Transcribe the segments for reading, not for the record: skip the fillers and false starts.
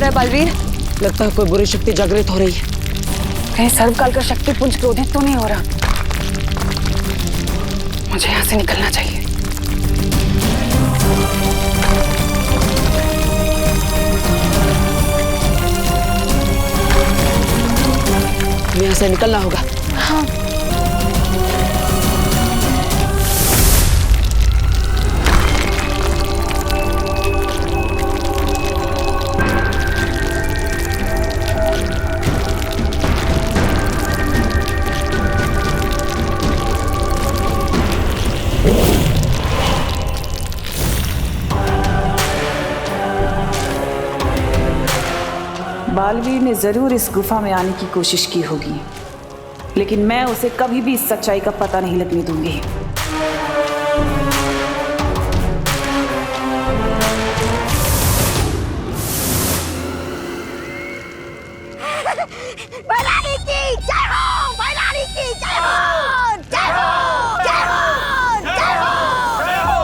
रहा है बालवीर? लगता है कोई बुरी शक्ति जागृत हो रही है। कहीं सर्वकाल का शक्ति पुंज क्रोधित तो नहीं हो रहा? मुझे यहाँ से निकलना चाहिए। यहाँ से निकलना होगा। हाँ। बालवीर ने जरूर इस गुफा में आने की कोशिश की होगी, लेकिन मैं उसे कभी भी इस सच्चाई का पता नहीं लगने दूंगी। बैलानी की जय हो, बैलानी की जय हो, जय हो, जय हो, जय हो, जय हो।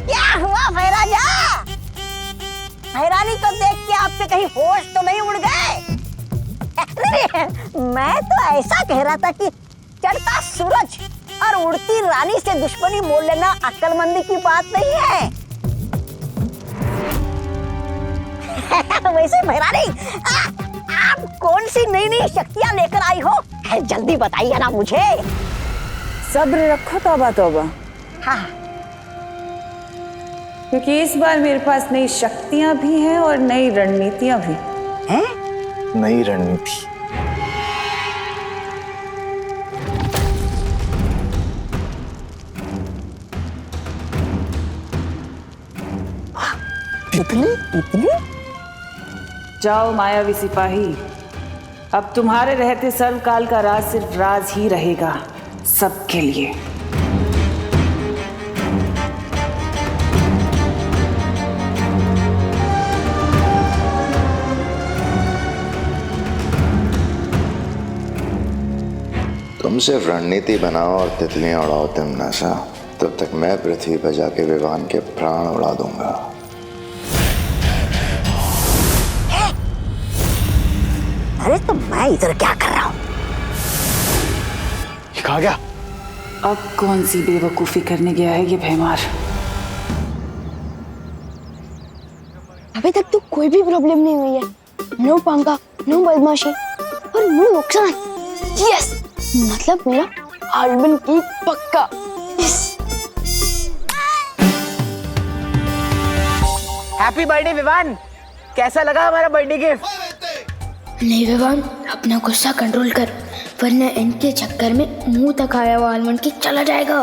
क्या हुआ भैराजा? भैरानी को देख के आपके कहीं होश तो नहीं उड़ गए? मैं तो ऐसा कह रहा था कि चढ़ता सूरज और उड़ती रानी से दुश्मनी मोल लेना अक्लमंदी की बात नहीं है। वैसे भैरानी, आप कौन सी नई नई शक्तियां लेकर आई हो? जल्दी बताइए ना मुझे। सब्र रखो तौबा तौबा। हाँ। क्योंकि इस बार मेरे पास नई शक्तियां भी हैं और नई रणनीतियां भी हैं? नई रणनीति? तितली? तितली? जाओ मायावी सिपाही, अब तुम्हारे रहते सर्वकाल का राज सिर्फ राज ही रहेगा, सबके लिए। तुम सिर्फ रणनीति बनाओ और तितलियां उड़ाओ तिमनाशा, तब तक मैं पृथ्वी पर जाके विवान के प्राण उड़ा दूंगा। अरे तो मैं इधर क्या कर रहा हूँ? कहा गया? अब कौन सी बेवकूफी करने गया है ये भैमार? अभी तक तो कोई भी प्रॉब्लम नहीं हुई है। नो पंगा, नो बदमाशी और नो नुकसान। यस, मतलब मेरा आलमन की पक्का। Happy birthday Vivaan. कैसा लगा हमारा बर्थडे गिफ्ट? नहीं विवान, अपना गुस्सा कंट्रोल कर, वरना इनके चक्कर में मुंह तक आया हुआ आलमंड केक चला जाएगा।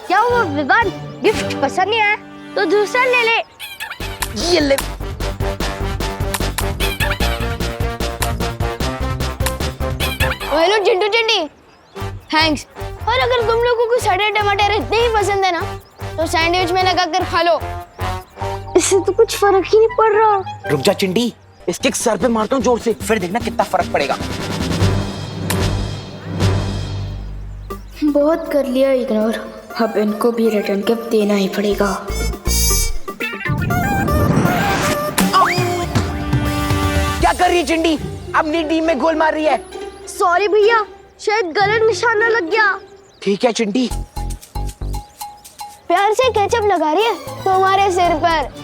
क्या हुआ विवान, गिफ्ट पसंद नहीं आया तो दूसरा ले ले। ये ले। Hello Chintu Chinti, thanks. और अगर तुम लोगों को सड़े टमाटर इतने ही पसंद है ना, तो सैंडविच में लगा कर खा लो, इससे तो कुछ फर्क ही नहीं पड़ रहा। रुक जा चिंटी, इसके सर पे मारता हूँ जोर से, फिर देखना कितना फर्क पड़ेगा। बहुत कर लिया इग्नोर, अब इनको भी रिटर्न गिफ्ट देना ही पड़ेगा। क्या कर रही है चिंटी? अपनी टीम में गोल मार रही है। सॉरी भैया, शायद गलत निशाना लग गया। ठीक है चिंटी। प्यार से केचप लगा रही है तुम्हारे सिर पर।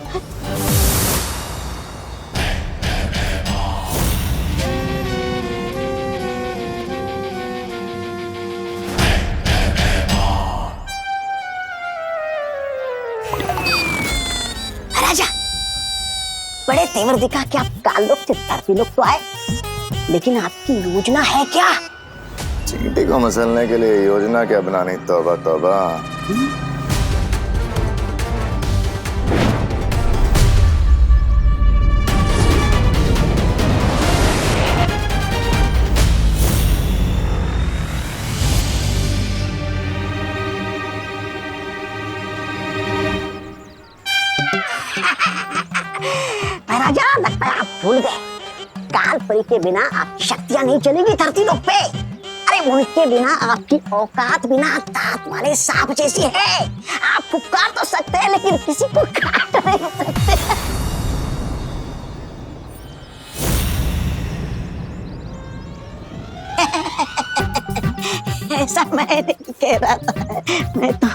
राजा, बड़े तेवर दिखा कि आप काल लोग चित्तरपी लोग तो आए, लेकिन आपकी योजना है क्या? चींटी को मसलने के लिए योजना क्या बनानी? तौबा तौबा। राजा, लगता है आप भूल गए, काल परी के बिना आपकी शक्तियां नहीं चलेगी धरती लोक पे। अरे उनके बिना आपकी औकात बिना दांत वाले सांप जैसी है। आप फुफकार तो सकते हैं लेकिन किसी को काट नहीं सकते। ऐसा मैं नहीं कह रहा था, मैं तो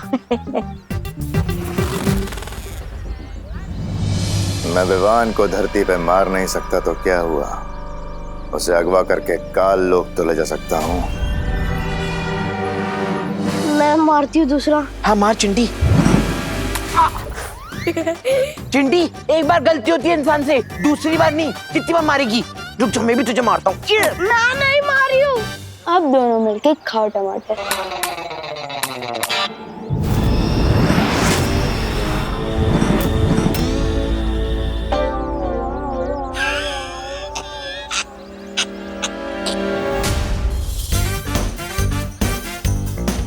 मैं विवान को धरती पे मार नहीं सकता तो क्या हुआ, उसे अगवा करके काल लोक तो ले जा सकता हूँ। मैं मारती हूँ दूसरा। हाँ मार चिंटी। चिंटी, एक बार गलती होती है इंसान से, दूसरी बार नहीं। कितनी बार मारेगी? रुक जा, मैं भी तुझे मारता हूँ। मैं नहीं मारी हूँ। आप दोनों मिलके खाओ टमाटर।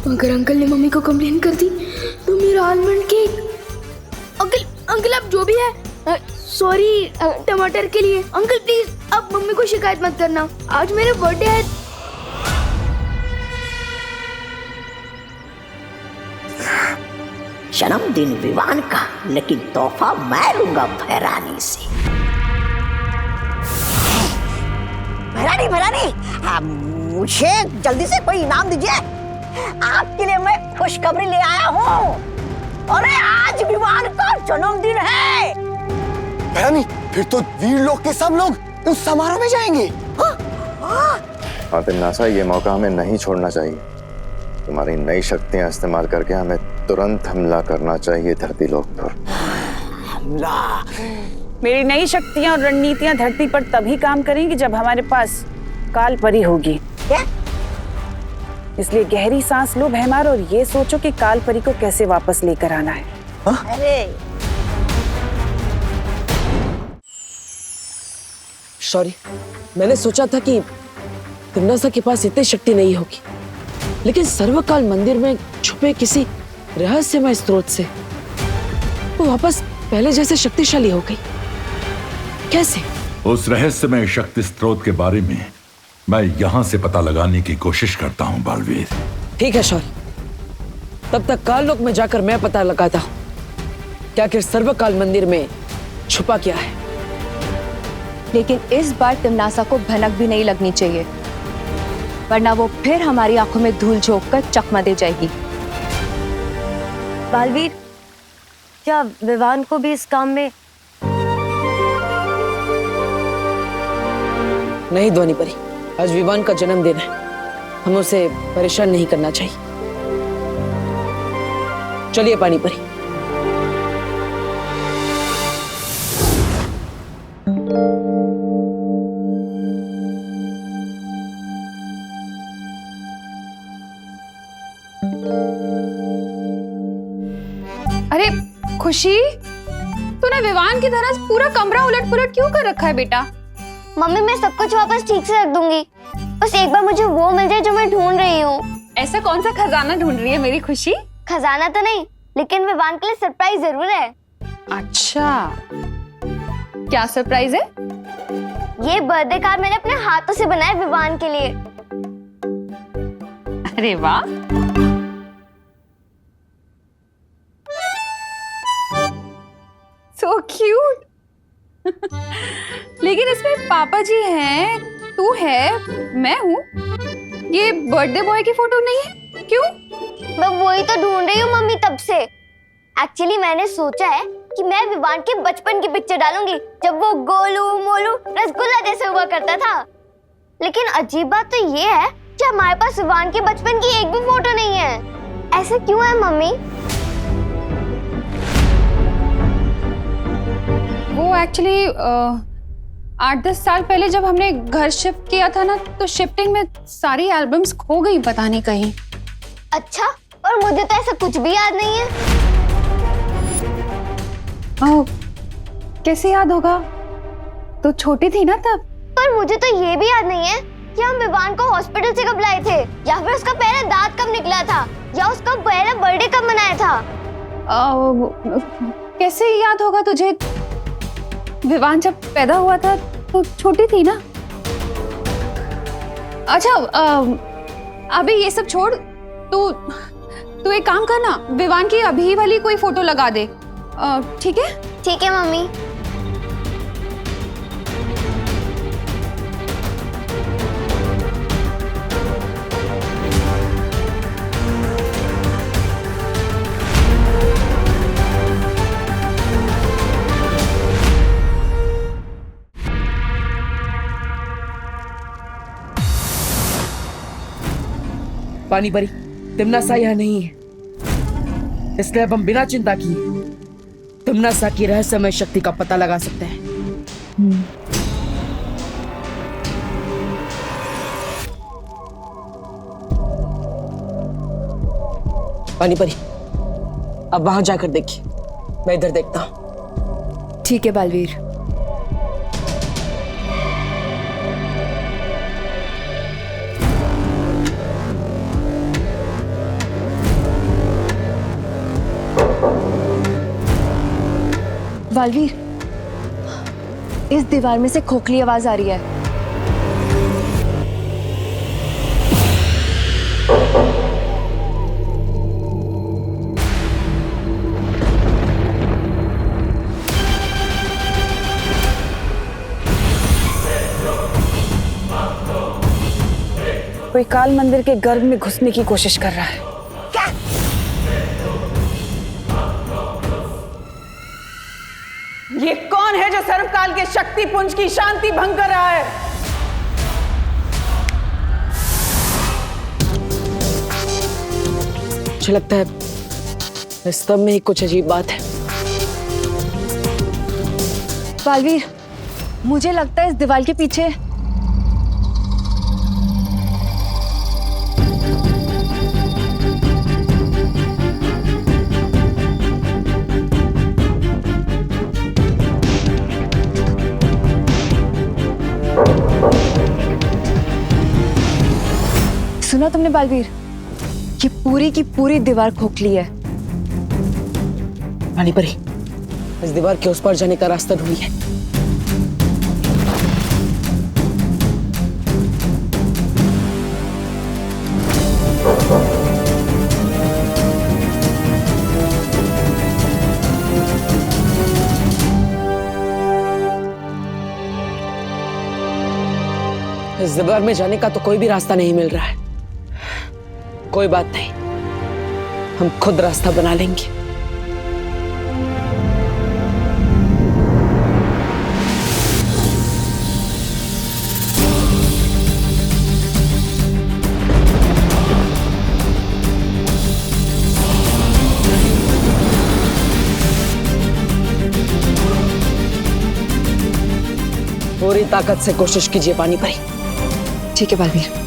अगर अंकल ने मम्मी को कंप्लेन कर दी तो मेरा आलमंड केक। अंकल आप जो भी है, सॉरी टमाटर के लिए। अंकल प्लीज आप मम्मी को शिकायत मत करना, आज मेरा बर्थडे है। जन्मदिन विवान का, लेकिन तोहफा मैं लूंगा भैरानी से। भैरानी, मुझे जल्दी से कोई इनाम दीजिए। आपके लिए मैं खुशखबरी ले आया हूँ। अरे आज विवान का जन्मदिन है। भैरानी, फिर तो वीर लोग के सब लोग उस समारोह में जाएंगे। हाँ फिर नासा, ये मौका हमें नहीं छोड़ना चाहिए। तुम्हारी नई शक्तियां इस्तेमाल करके हमें तुरंत हमला करना चाहिए धरती लोक पर। हमला? मेरी नई शक्तियां और रणनीतियां धरती पर तभी काम करेंगी जब हमारे पास काल परी होगी। क्या? इसलिए गहरी सांस लो भैमार और ये सोचो कि काल परी को कैसे वापस लेकर आना है। अरे सॉरी, मैंने सोचा था कि तिमनासा के पास इतनी शक्ति नहीं होगी, लेकिन सर्वकाल मंदिर में छुपे किसी रहस्यमय स्रोत से वो वापस पहले जैसे शक्तिशाली हो गई। कैसे? उस रहस्यमय शक्ति स्रोत के बारे में मैं यहाँ से पता लगाने की कोशिश करता हूँ बालवीर। ठीक है शौर्य, तब तक काल लोक में जाकर मैं पता लगाता हूँ क्या आखिर सर्वकाल मंदिर में छुपा क्या है। लेकिन इस बार तिमनासा को भनक भी नहीं लगनी चाहिए, वरना वो फिर हमारी आंखों में धूल झोंक कर चकमा दे जाएगी। बालवीर, क्या विवान को भी इस काम में? नहीं ध्वनि परी, आज विवान का जन्मदिन है, हम उसे परेशान नहीं करना चाहिए। चलिए पानी परी। अरे खुशी, तूने विवान की तरह पूरा कमरा उलट पुलट क्यों कर रखा है बेटा? मम्मी मैं सब कुछ वापस ठीक से रख दूंगी, बस एक बार मुझे वो मिल जाए जो मैं ढूंढ रही हूँ। ऐसा कौन सा खजाना ढूंढ रही है मेरी खुशी? खजाना तो नहीं, लेकिन विवान के लिए सरप्राइज जरूर है। अच्छा, क्या सरप्राइज है? ये बर्थडे कार्ड मैंने अपने हाथों से बनाया विवान के लिए। अरे वाह, सो क्यूट। लेकिन इसमें पापा जी हैं, तू है, मैं हूँ। ये बर्थडे बॉय की फोटो नहीं है, क्यों? मैं वही तो ढूंढ रही हूँ मम्मी तब से। एक्चुअली मैंने सोचा है कि मैं विवान के बचपन की पिक्चर डालूंगी, जब वो गोलू मोलू रसगुल्ला जैसे हुआ करता था। लेकिन अजीब बात तो ये है कि हमारे पास विवान के बचपन की एक भी फोटो नहीं है। ऐसा क्यों है मम्मी? वो एक्चुअली 8-10 साल पहले जब हमने घर शिफ्ट किया था ना, तो शिफ्टिंग में सारी एल्बम्स खो गई पता नहीं कहीं। अच्छा, और मुझे तो ऐसा कुछ भी याद नहीं है। कैसे याद होगा? तो छोटी थी ना तब। पर मुझे तो ये भी याद नहीं है कि हम विवान को हॉस्पिटल से कब लाए थे, या फिर उसका पहला दांत कब निकला था, या उसका पहला बर्थडे कब मनाया था। कैसे याद होगा तुझे? विवान जब पैदा हुआ था तो छोटी थी ना। अच्छा, अभी ये सब छोड़, तू एक काम कर ना, विवान की अभी वाली कोई फोटो लगा दे, ठीक है? ठीक है मम्मी। पानी परी, तिमनासा यहाँ नहीं है, इसलिए अब हम बिना चिंता किए तिमनासा की रहस्यमय शक्ति का पता लगा सकते हैं। पानी परी, अब वहां जाकर देखिए, मैं इधर देखता हूं। ठीक है बालवीर। बालवीर, इस दीवार में से खोखली आवाज आ रही है। कोई काल मंदिर के गर्भ में घुसने की कोशिश कर रहा है। ये कौन है जो सर्वकाल के शक्ति पुंज की शांति भंग कर रहा है? मुझे लगता है इस स्तंभ में ही कुछ अजीब बात है। बालवीर, मुझे लगता है इस दीवार के पीछे सुना तुमने बालवीर? ये पूरी की पूरी दीवार खोखली है। पानी परी, इस दीवार के उस पार जाने का रास्ता ढूंढिए। इस दीवार में जाने का तो कोई भी रास्ता नहीं मिल रहा है। कोई बात नहीं, हम खुद रास्ता बना लेंगे। पूरी ताकत से कोशिश कीजिए पानी परी। ठीक है बालवीर।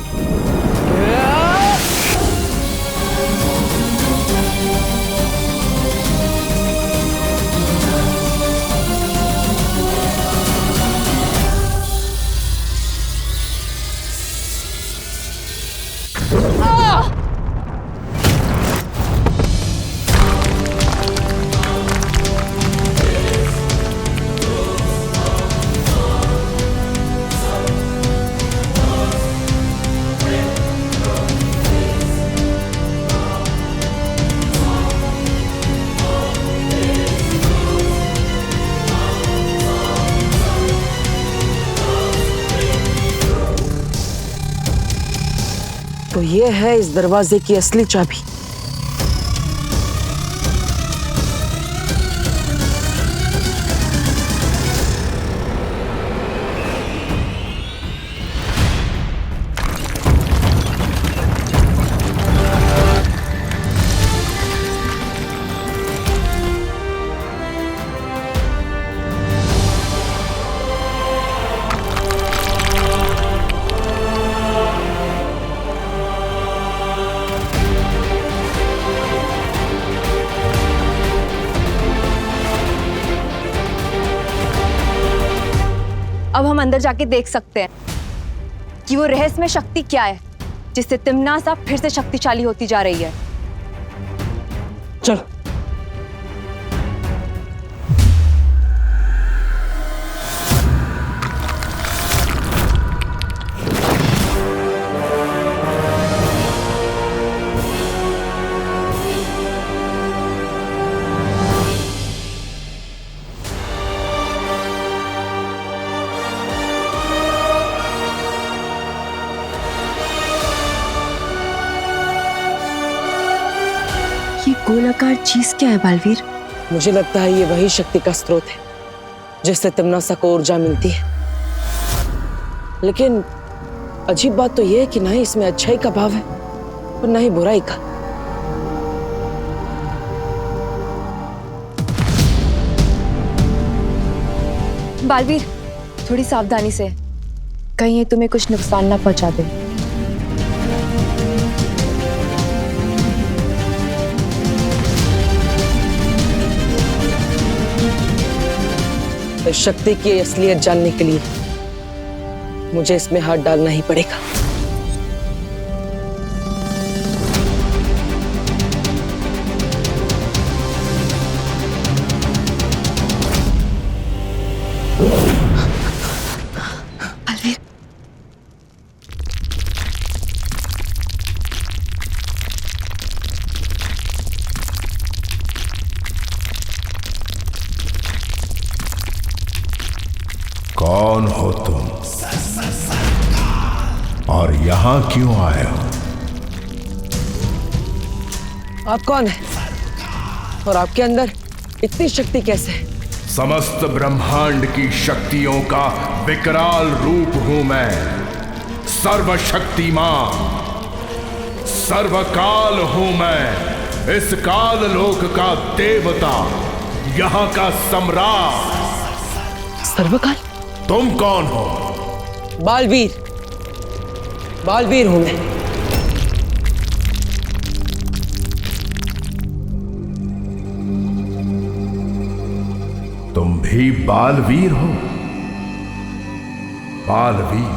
तो ये है इस दरवाजे की असली चाबी। अब हम अंदर जाके देख सकते हैं कि वो रहस्यमय शक्ति क्या है जिससे तिमनासा फिर से शक्तिशाली होती जा रही है। चलो। चीज क्या है बालवीर? मुझे लगता है ये वही शक्ति का स्रोत है जिससे तिमनासा को ऊर्जा मिलती है। लेकिन अजीब बात तो यह है कि ना ही इसमें अच्छाई का भाव है और ना ही बुराई का। बालवीर, थोड़ी सावधानी से, कहीं ये तुम्हें कुछ नुकसान ना पहुंचा दे। इस शक्ति की असलियत जानने के लिए मुझे इसमें हाथ डालना ही पड़ेगा। बालवीर, कौन हो तुम और यहां क्यों आए हो? आप कौन हैं? और आपके अंदर इतनी शक्ति कैसे है? समस्त ब्रह्मांड की शक्तियों का विकराल रूप हूं मैं। सर्वशक्तिमान, सर्वकाल हूं मैं। इस काल लोक का देवता, यहां का सम्राट। सर्वकाल? तुम कौन हो? बालवीर, बालवीर हूं मैं। तुम भी बालवीर हो? बालवीर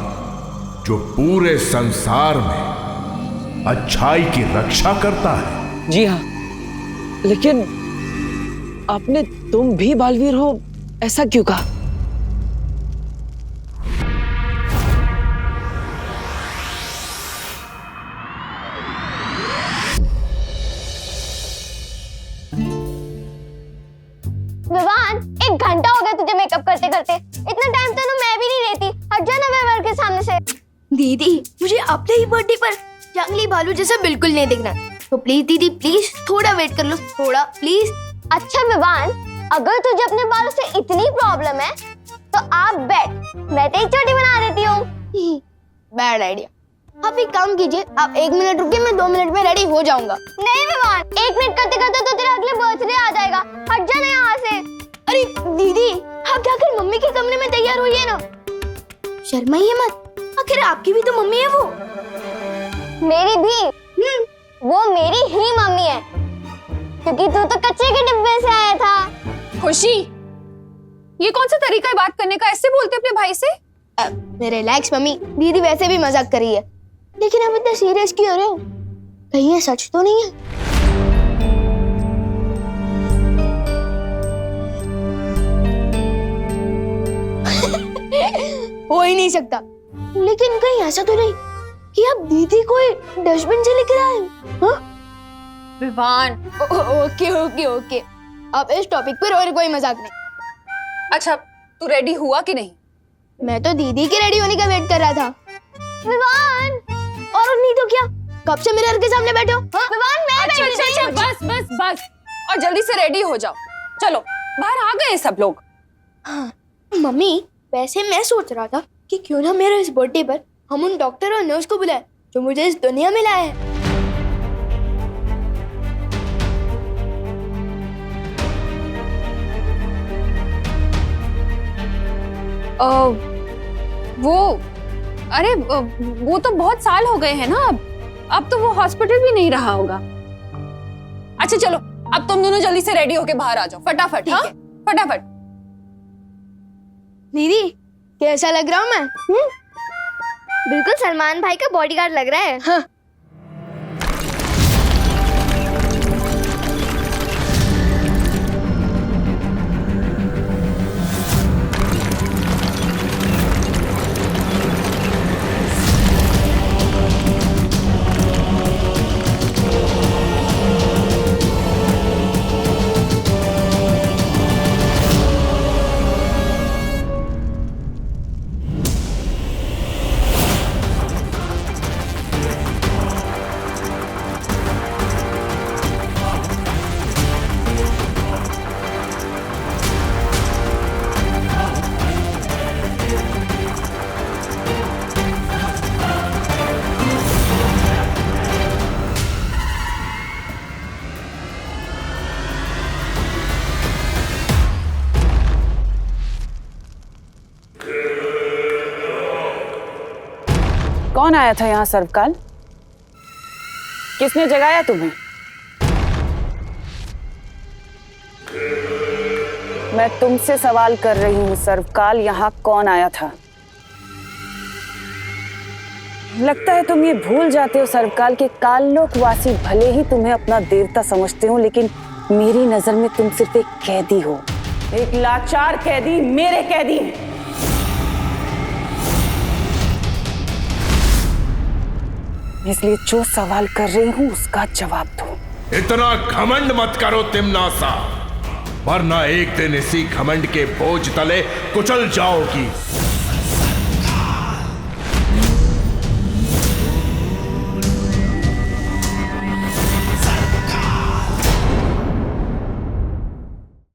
जो पूरे संसार में अच्छाई की रक्षा करता है। जी हाँ, लेकिन आपने तुम भी बालवीर हो ऐसा क्यों कहा? विवान, 1 घंटा हो गया तुझे मेकअप करते करते। इतना टाइम तो मैं भी नहीं लेती। हट जा ना विवान के सामने से। दीदी, मुझे अपने ही बर्थडे पर जंगली भालू जैसा बिल्कुल नहीं दिखना। तो प्लीज दीदी, प्लीज थोड़ा वेट कर लो, थोड़ा प्लीज। अच्छा विवान, अगर तुझे अपने बालों से इतनी प्रॉब्लम है तो आप बैठ, मैं तेरी चोटी बना देती हूँ। Bad idea. आप एक काम कीजिए, आप 1 मिनट रुकिए, मैं 2 मिनट में रेडी हो जाऊंगा। नहीं विवान, 1 मिनट करते करते तो तेरा अगले बर्थडे आ जाएगा। हट जा ना यहाँ से। अरे दीदी, आप जाकर मम्मी के कमरे में तैयार होइए ना। शर्माइए मत, आखिर आपकी भी तो मम्मी है वो। मेरी भी? वो मेरी ही मम्मी है, क्योंकि तू तो कच्चे के डिब्बे से आया था। खुशी, ये कौन सा तरीका है बात करने का? ऐसे बोलते अपने भाई से? रिलैक्स मम्मी, दीदी वैसे भी मजाक कर रही है। लेकिन आप इतना सीरियस क्यों हो रहे हो? कहीं ये सच तो नहीं है? हो ही नहीं सकता। लेकिन कहीं ऐसा तो नहीं कि आप दीदी को डस्टबिन से लेकर आए? हाँ? विवान, ओके ओके ओके, अब इस टॉपिक पर और कोई मजाक नहीं। अच्छा, तू रेडी हुआ कि नहीं? मैं तो दीदी के रेडी होने का वेट कर रहा था। विवान, और नहीं तो क्या, कब से मिरर के सामने बैठे हो? हाँ? विवान, मैं अच्छा बैठी अच्छा हूँ। अच्छा, बस बस बस, और जल्दी से रेडी हो जाओ। चलो, बाहर आ गए सब लोग। हाँ, मम्मी वैसे मैं सोच रहा था कि क्यों ना मेरे इस बर्थडे पर हम उन डॉक्टर और नर्स को बुलाएं जो मुझे इस दुनिया में लाए हैं। वो तो बहुत साल हो गए हैं ना। अब तो वो हॉस्पिटल भी नहीं रहा होगा। अच्छा चलो, अब तुम दोनों जल्दी से रेडी होके बाहर आ जाओ, फटाफट। हाँ, फटाफट। दीदी, कैसा लग रहा हूँ मैं? बिल्कुल सलमान भाई का बॉडीगार्ड लग रहा है। हाँ। कौन आया था यहाँ सर्वकाल? किसने जगाया तुम्हें? मैं तुमसे सवाल कर रही हूँ सर्वकाल, यहाँ कौन आया था? लगता है तुम ये भूल जाते हो सर्वकाल के काललोकवासी भले ही तुम्हें अपना देवता समझते हो, लेकिन मेरी नजर में तुम सिर्फ एक कैदी हो, एक लाचार कैदी, मेरे कैदी। इसलिए जो सवाल कर रही हूं उसका जवाब दो। इतना घमंड मत करो तिमनासा, वरना एक दिन इसी घमंड के बोझ तले कुचल जाओगी।